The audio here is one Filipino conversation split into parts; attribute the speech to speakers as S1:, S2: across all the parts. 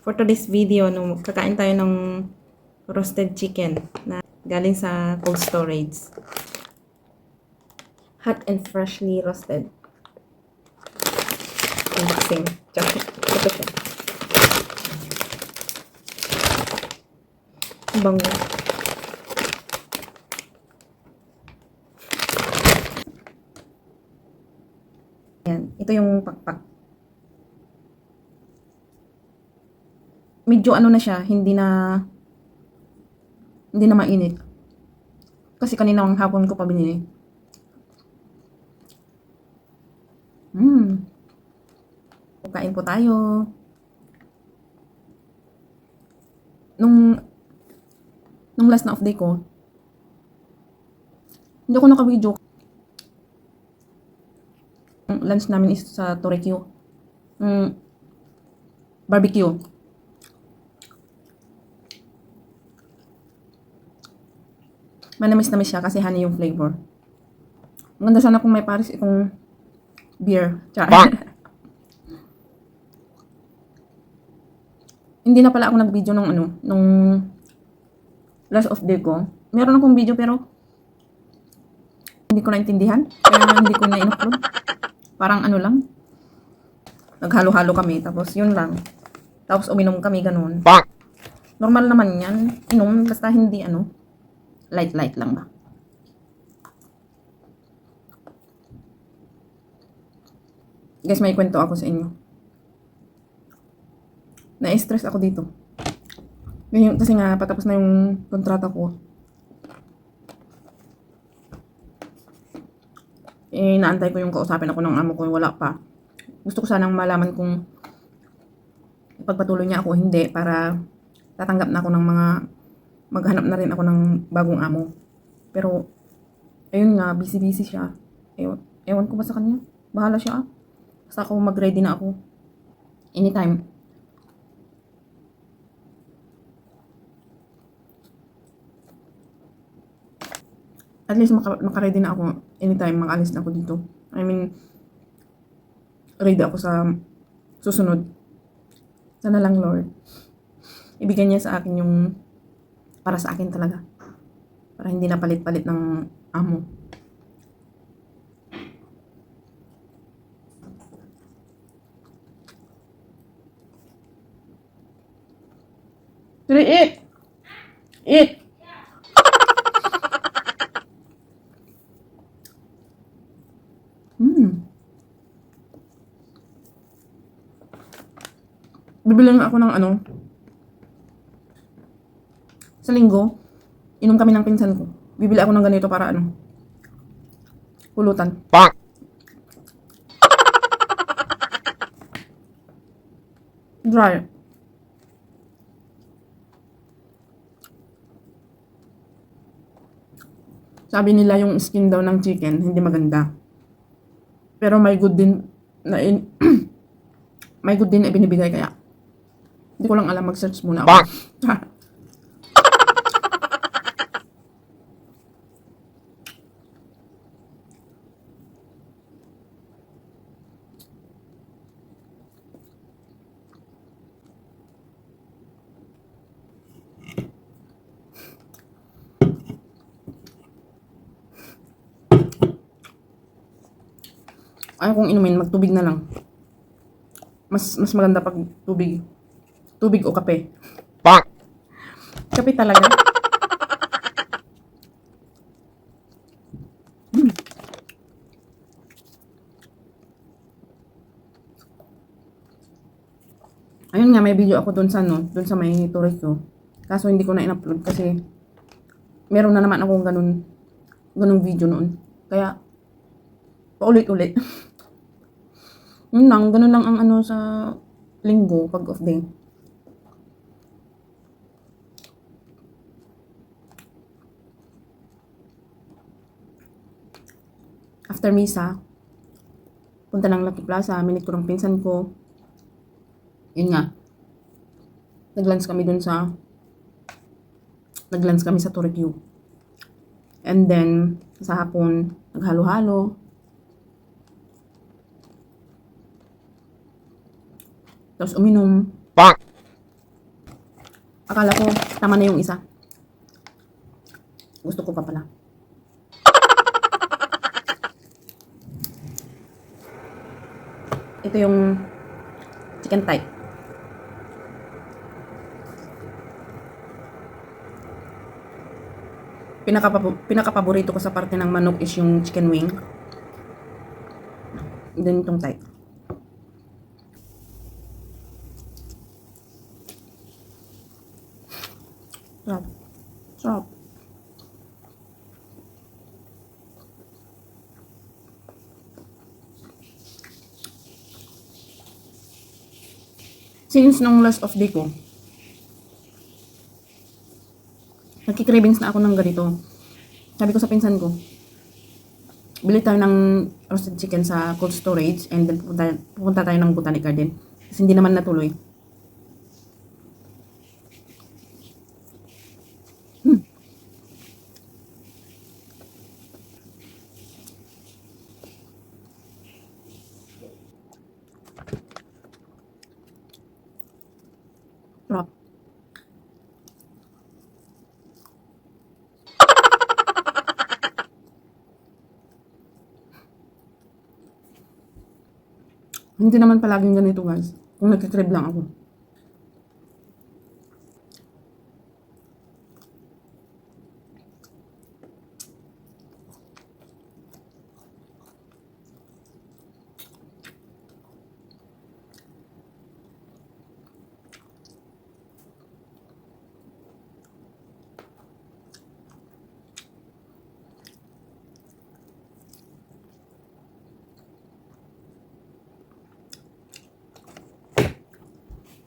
S1: For today's video, kakain tayo ng roasted chicken na galing sa cold storage. Hot and freshly roasted. Unboxing. Ito siya. Ang bango. Yan. Ito yung pakpak. Medyo ano na siya, hindi na mainit. Kasi kanina ang hapon ko pa binili. Kain po tayo. Nung last na off day ko, hindi ako naka-video. Ang lunch namin is sa Torrekyo. Barbecue. Manamis-namis siya kasi honey yung flavor. Maganda sana kung may pares itong beer. Hindi na pala ako nag-video nung last of day ko. Meron akong video pero hindi ko naintindihan. Kaya hindi ko na in-upload. Parang ano lang. Naghalo-halo kami. Tapos yun lang. Tapos uminom kami ganun. Normal naman yan. Inom basta hindi light lang ba. Guys, may kwento ako sa inyo. Na-stress ako dito. Ngayon, kasi nga, patapos na yung kontrata ko. Naantay ko yung kausapin ako ng amo ko, wala pa. Gusto ko sanang malaman kung ipagpatuloy niya ako, hindi, para tatanggap na ako ng maghanap na rin ako ng bagong amo. Pero, ayun nga, busy siya. Ewan ko ba sa kanya? Bahala siya. Basta ako mag-ready na ako. Anytime. At least maka-ready na ako anytime mag-alis na ako dito. I mean, ready ako sa susunod. Sana lang, Lord, ibigay niya sa akin yung para sa akin talaga. Para hindi na palit-palit ng amo. Eat! Eat! Bibili nga ako ng sa linggo, inom kami ng pinsan ko. Bibili ako ng ganito para pulutan. Dry. Sabi nila yung skin daw ng chicken hindi maganda. Pero may good din na may good din na binibigay kaya. Hindi ko lang alam, mag-search muna ako. Ayaw kong inumin, magtubig na lang. Mas maganda pag tubig. Tubig o kape. Kape talaga. Ayun nga, may video ako dun sa may Torrekyo. Kaso hindi ko na in-upload kasi meron na naman akong ganung video noon. Kaya paulit-ulit. Yun lang, ganun lang ang sa linggo pag off day. After misa, punta ng Lucky Plaza, minute ko ng pinsan ko. Yun nga, nag-lunch kami sa Torrekyo. And then, sa hapon, naghalo-halo. Tapos uminom. Akala ko tama na yung isa. Gusto ko pa pala. Ito yung chicken thigh. Pinaka-paborito ko sa parte ng manok is yung chicken wing. Then itong thigh. Sarap. Sarap. Since nung last off day ko, nagki-cravings na ako ng ganito. Sabi ko sa pinsan ko, bili tayo ng roasted chicken sa cold storage and then pupunta tayo ng Botanic Garden. Kasi hindi naman natuloy. Sarap. Hindi naman palaging ganito guys. Kung nagkikrib lang ako.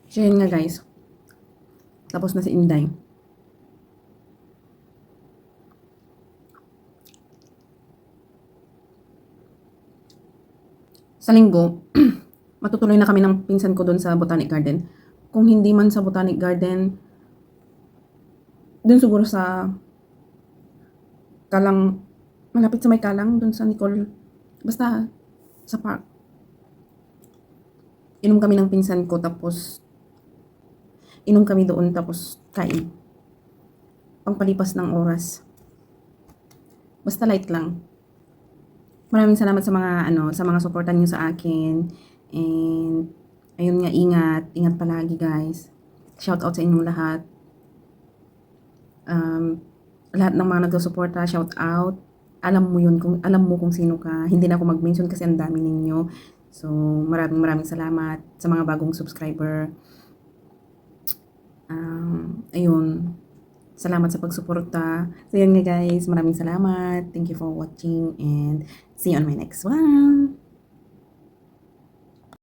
S1: So yun nga guys. Tapos na si Inday. Sa linggo, matutuloy na kami ng pinsan ko doon sa Botanic Garden. Kung hindi man sa Botanic Garden, doon siguro sa Kalang, malapit sa may Kalang, doon sa Nicole. Basta, sa park. Inom kami ng pinsan ko, tapos inom kami doon, tapos kain. Pangpalipas ng oras. Basta light lang. Maraming salamat sa mga sa mga suportan niyo sa akin. And ayun nga, ingat palagi guys. Shout out sa inyong lahat. Lahat ng mga nagsusuporta, shout out. Alam mo kung sino ka. Hindi na ako mag-mention kasi ang dami ninyo. So, maraming salamat sa mga bagong subscriber. Ayun. Salamat sa pagsuporta. So, yun nga guys. Maraming salamat. Thank you for watching and see you on my next one.